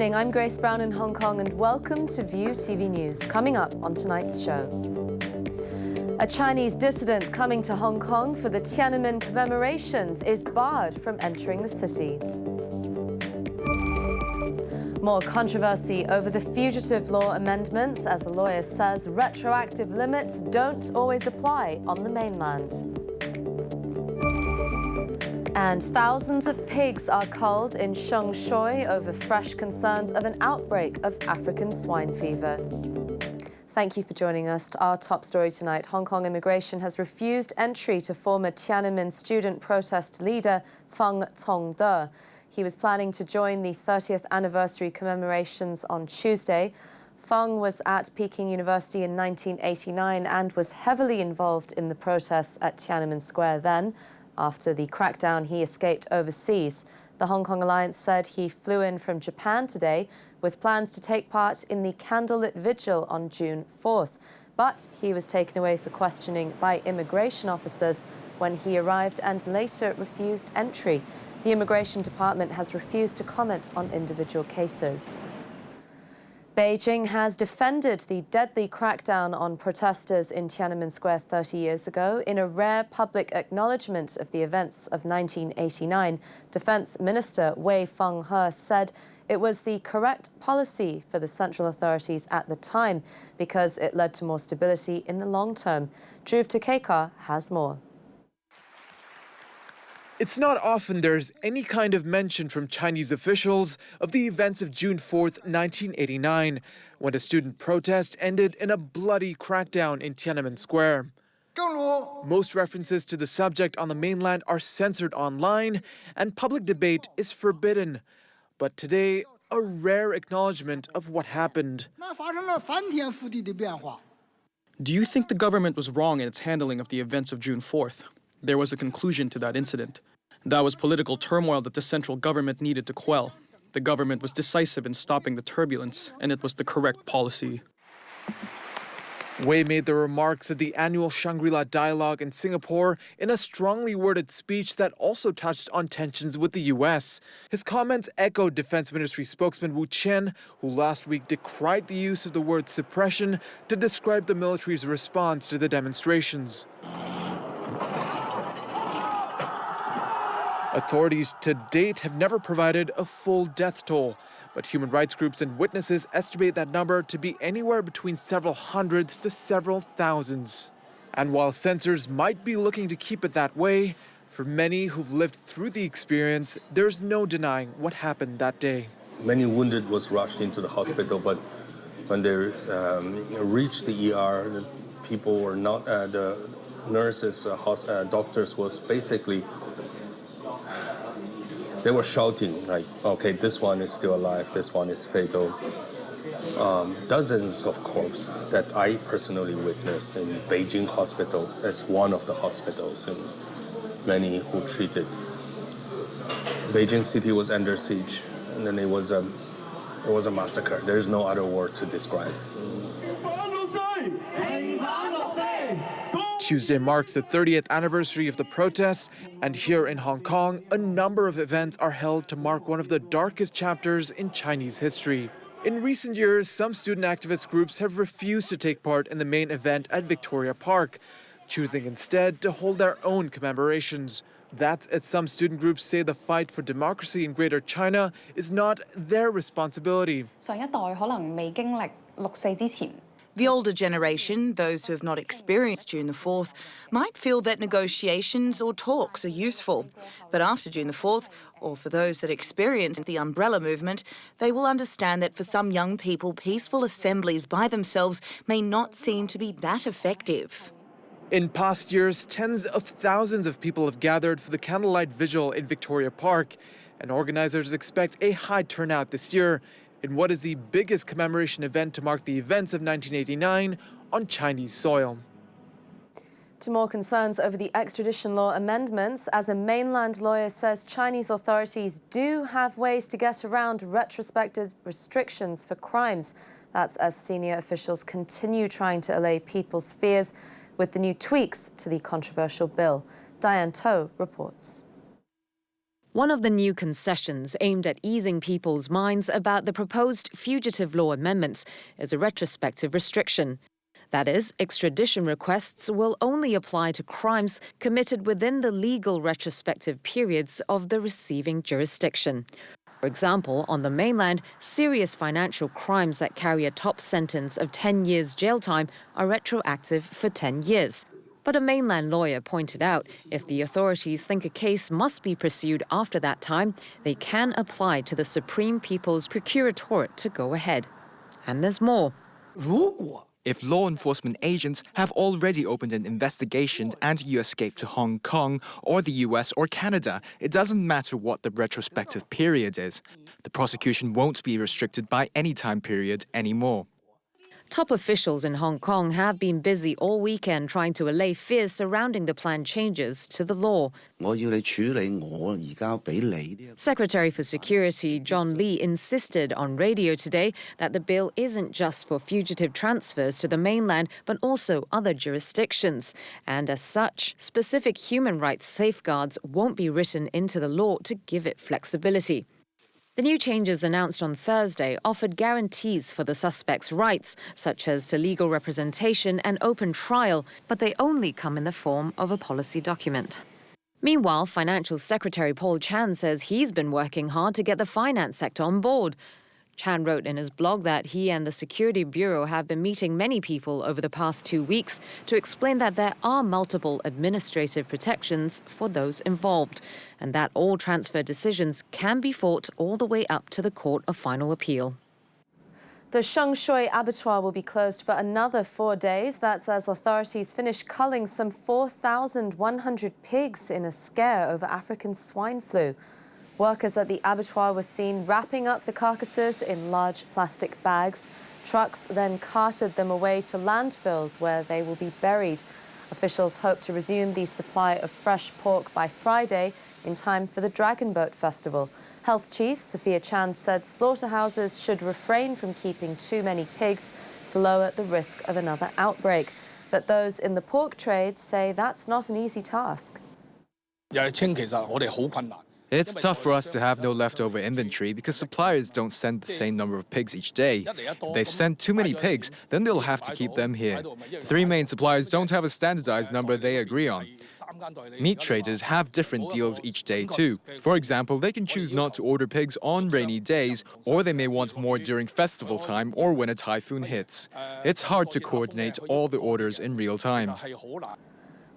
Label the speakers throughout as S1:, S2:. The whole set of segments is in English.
S1: evening, I'm Grace Brown in Hong Kong and welcome to View TV News. Coming up on tonight's show. A Chinese dissident coming to Hong Kong for the Tiananmen commemorations is barred from entering the city. More controversy over the fugitive law amendments as a lawyer says retroactive limits don't always apply on the mainland. And thousands of pigs are culled in Shengshui over fresh concerns of an outbreak of African swine fever. Thank you for joining us. Our top story tonight, Hong Kong immigration has refused entry to former Tiananmen student protest leader Feng Congde. He was planning to join the 30th anniversary commemorations on Tuesday. Feng was at Peking University in 1989 and was heavily involved in the protests at Tiananmen Square then. After the crackdown, he escaped overseas. The Hong Kong Alliance said he flew in from Japan today with plans to take part in the candlelit vigil on June 4th. But he was taken away for questioning by immigration officers when he arrived and later refused entry. The Immigration Department has refused to comment on individual cases. Beijing has defended the deadly crackdown on protesters in Tiananmen Square 30 years ago. In a rare public acknowledgement of the events of 1989, Defense Minister Wei Fenghe said it was the correct policy for the central authorities at the time because it led to more stability in the long term. Dhruv Tekekar has more.
S2: It's not often there's any kind of mention from Chinese officials of the events of June 4th, 1989, when a student protest ended in a bloody crackdown in Tiananmen Square. Most references to the subject on the mainland are censored online, and public debate is forbidden. But today, a rare acknowledgement of what happened.
S3: Do you think the government was wrong in its handling of the events of June 4th? There was a conclusion to that incident. That was political turmoil that the central government needed to quell. The government was decisive in stopping the turbulence, and it was the correct policy.
S2: Wei made the remarks at the annual Shangri-La Dialogue in Singapore in a strongly worded speech that also touched on tensions with the U.S. His comments echoed Defense Ministry spokesman Wu Qian, who last week decried the use of the word suppression to describe the military's response to the demonstrations. Authorities to date have never provided a full death toll, but human rights groups and witnesses estimate that number to be anywhere between several hundreds to several thousands. And while censors might be looking to keep it that way, for many who've lived through the experience, there's no denying what happened that day.
S4: Many wounded was rushed into the hospital, but when they reached the ER, the people were not, the nurses, doctors was basically, they were shouting like, okay, this one is still alive, this one is fatal. Dozens of corpses that I personally witnessed in Beijing hospital as one of the hospitals, and many who treated. Beijing city was under siege, and then it was a massacre. There's no other word to describe.
S2: Tuesday marks the 30th anniversary of the protests, and here in Hong Kong, a number of events are held to mark one of the darkest chapters in Chinese history. In recent years, some student activist groups have refused to take part in the main event at Victoria Park, choosing instead to hold their own commemorations. That's as some student groups say the fight for democracy in Greater China is not their responsibility.
S5: The older generation, those who have not experienced June the 4th, might feel that negotiations or talks are useful. But after June the 4th, or for those that experienced the umbrella movement, they will understand that for some young people, peaceful assemblies by themselves may not seem to be that effective.
S2: In past years, tens of thousands of people have gathered for the candlelight vigil in Victoria Park, and organizers expect a high turnout this year in what is the biggest commemoration event to mark the events of 1989 on Chinese soil.
S1: To more concerns over the extradition law amendments, as a mainland lawyer says Chinese authorities do have ways to get around retrospective restrictions for crimes. That's as senior officials continue trying to allay people's fears with the new tweaks to the controversial bill. Diane To reports.
S6: One of the new concessions aimed at easing people's minds about the proposed fugitive law amendments is a retrospective restriction. That is, extradition requests will only apply to crimes committed within the legal retrospective periods of the receiving jurisdiction. For example, on the mainland, serious financial crimes that carry a top sentence of 10 years jail time are retroactive for 10 years. But a mainland lawyer pointed out if the authorities think a case must be pursued after that time, they can apply to the Supreme People's Procuratorate to go ahead. And there's more.
S7: If law enforcement agents have already opened an investigation and you escape to Hong Kong or the US or Canada, it doesn't matter what the retrospective period is. The prosecution won't be restricted by any time period anymore.
S6: Top officials in Hong Kong have been busy all weekend trying to allay fears surrounding the planned changes to the law. Secretary for Security John Lee insisted on radio today that the bill isn't just for fugitive transfers to the mainland, but also other jurisdictions. And as such, specific human rights safeguards won't be written into the law to give it flexibility. The new changes announced on Thursday offered guarantees for the suspects' rights, such as to legal representation and open trial, but they only come in the form of a policy document. Meanwhile, Financial Secretary Paul Chan says he's been working hard to get the finance sector on board. Chan wrote in his blog that he and the Security Bureau have been meeting many people over the past 2 weeks to explain that there are multiple administrative protections for those involved, and that all transfer decisions can be fought all the way up to the Court of Final Appeal.
S1: The Shengshui abattoir will be closed for another 4 days. That's as authorities finish culling some 4,100 pigs in a scare over African swine flu. Workers at the abattoir were seen wrapping up the carcasses in large plastic bags. Trucks then carted them away to landfills where they will be buried. Officials hope to resume the supply of fresh pork by Friday in time for the Dragon Boat Festival. Health Chief Sophia Chan said slaughterhouses should refrain from keeping too many pigs to lower the risk of another outbreak. But those in the pork trade say that's not an easy task.
S7: It's tough for us to have no leftover inventory because suppliers don't send the same number of pigs each day. If they've sent too many pigs, then they'll have to keep them here. The 3 main suppliers don't have a standardized number they agree on. Meat traders have different deals each day too. For example, they can choose not to order pigs on rainy days, or they may want more during festival time or when a typhoon hits. It's hard to coordinate all the orders in real time.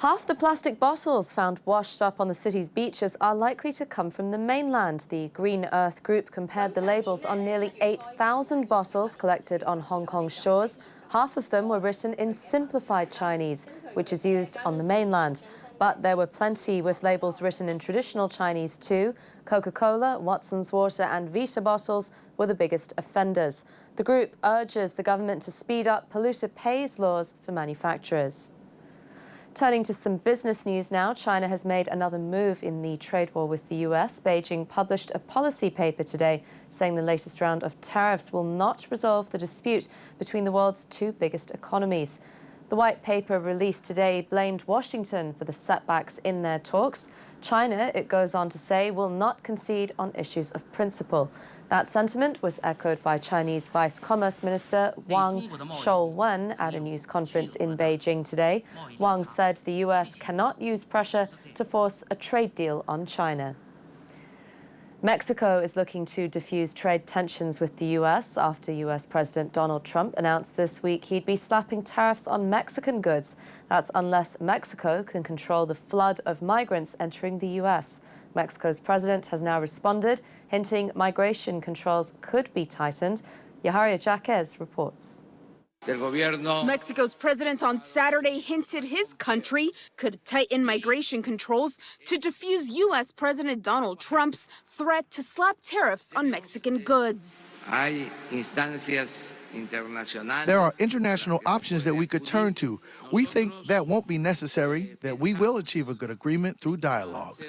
S1: Half the plastic bottles found washed up on the city's beaches are likely to come from the mainland. The Green Earth Group compared the labels on nearly 8,000 bottles collected on Hong Kong's shores. Half of them were written in simplified Chinese, which is used on the mainland. But there were plenty with labels written in traditional Chinese too. Coca-Cola, Watson's Water and Vita bottles were the biggest offenders. The group urges the government to speed up polluter pays laws for manufacturers. Turning to some business news now, China has made another move in the trade war with the US. Beijing published a policy paper today saying the latest round of tariffs will not resolve the dispute between the world's 2 biggest economies. The white paper released today blamed Washington for the setbacks in their talks. China, it goes on to say, will not concede on issues of principle. That sentiment was echoed by Chinese Vice Commerce Minister Wang Shouwen at a news conference in Beijing today. Wang said the US cannot use pressure to force a trade deal on China. Mexico is looking to diffuse trade tensions with the US after US President Donald Trump announced this week he'd be slapping tariffs on Mexican goods. That's unless Mexico can control the flood of migrants entering the US. Mexico's president has now responded, hinting migration controls could be tightened. Yaharia Jaquez reports.
S8: Mexico's president on Saturday hinted his country could tighten migration controls to defuse U.S. President Donald Trump's threat to slap tariffs on Mexican goods.
S9: There are international options that we could turn to. We think that won't be necessary, that we will achieve a good agreement through dialogue.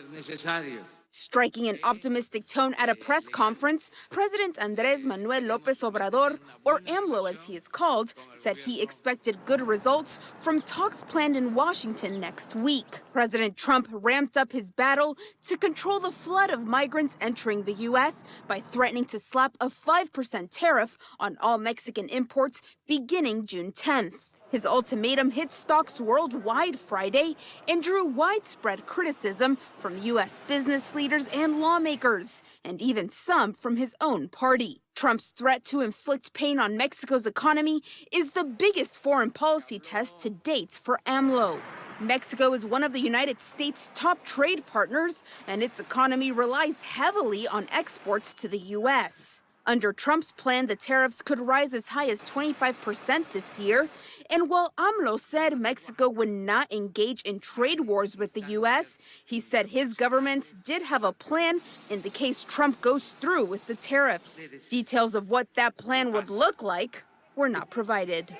S8: Striking an optimistic tone at a press conference, President Andrés Manuel López Obrador, or AMLO as he is called, said he expected good results from talks planned in Washington next week. President Trump ramped up his battle to control the flood of migrants entering the U.S. by threatening to slap a 5% tariff on all Mexican imports beginning June 10th. His ultimatum hit stocks worldwide Friday and drew widespread criticism from U.S. business leaders and lawmakers, and even some from his own party. Trump's threat to inflict pain on Mexico's economy is the biggest foreign policy test to date for AMLO. Mexico is one of the United States' top trade partners, and its economy relies heavily on exports to the U.S. Under Trump's plan, the tariffs could rise as high as 25% this year. And while AMLO said Mexico would not engage in trade wars with the U.S., he said his government did have a plan in the case Trump goes through with the tariffs. Details of what that plan would look like were not provided.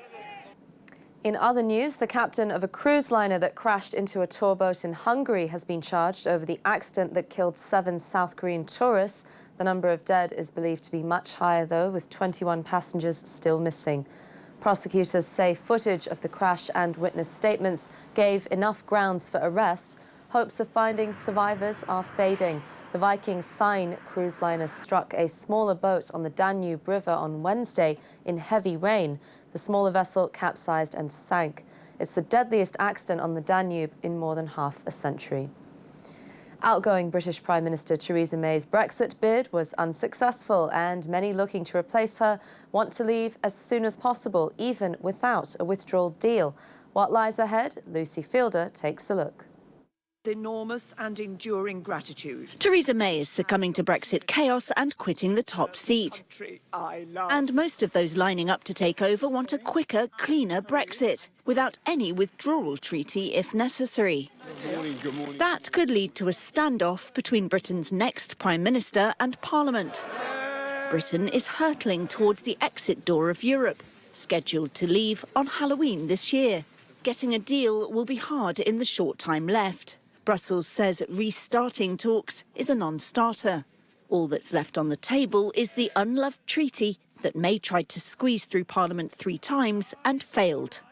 S1: In other news, the captain of a cruise liner that crashed into a tour boat in Hungary has been charged over the accident that killed 7 South Korean tourists. The number of dead is believed to be much higher, though, with 21 passengers still missing. Prosecutors say footage of the crash and witness statements gave enough grounds for arrest. Hopes of finding survivors are fading. The Viking Sign cruise liner struck a smaller boat on the Danube River on Wednesday in heavy rain. The smaller vessel capsized and sank. It's the deadliest accident on the Danube in more than half a century. Outgoing British Prime Minister Theresa May's Brexit bid was unsuccessful, and many looking to replace her want to leave as soon as possible, even without a withdrawal deal. What lies ahead? Lucy Fielder takes a look.
S10: Enormous and enduring gratitude.
S11: Theresa May is succumbing to Brexit chaos and quitting the top seat. And most of those lining up to take over want a quicker, cleaner Brexit, without any withdrawal treaty if necessary. That could lead to a standoff between Britain's next Prime Minister and Parliament. Britain is hurtling towards the exit door of Europe, scheduled to leave on Halloween this year. Getting a deal will be hard in the short time left. Brussels says restarting talks is a non-starter. All that's left on the table is the unloved treaty that May tried to squeeze through Parliament 3 times and failed.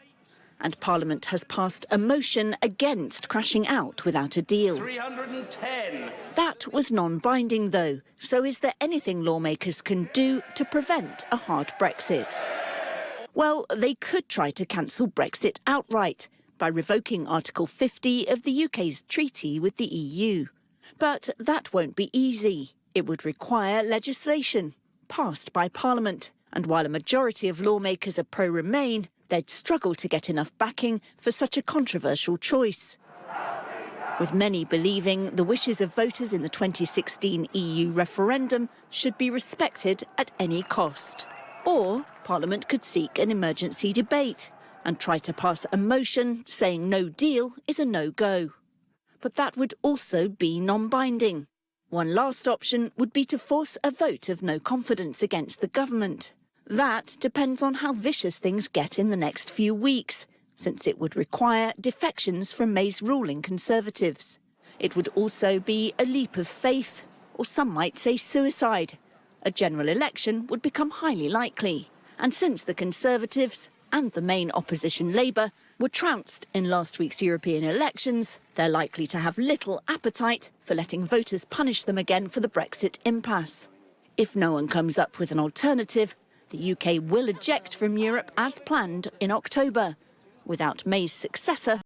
S11: And Parliament has passed a motion against crashing out without a deal.
S10: 310.
S11: That was non-binding, though, so is there anything lawmakers can do to prevent a hard Brexit? Well, they could try to cancel Brexit outright by revoking Article 50 of the UK's treaty with the EU. But that won't be easy. It would require legislation passed by Parliament. And while a majority of lawmakers are pro-Remain, they'd struggle to get enough backing for such a controversial choice. With many believing the wishes of voters in the 2016 EU referendum should be respected at any cost. Or Parliament could seek an emergency debate and try to pass a motion saying no deal is a no-go. But that would also be non-binding. One last option would be to force a vote of no confidence against the government. That depends on how vicious things get in the next few weeks, since it would require defections from May's ruling Conservatives. It would also be a leap of faith, or some might say suicide. A general election would become highly likely. And since the Conservatives and the main opposition Labour were trounced in last week's European elections, they're likely to have little appetite for letting voters punish them again for the Brexit impasse. If no one comes up with an alternative, the UK will eject from Europe as planned in October, without May's successor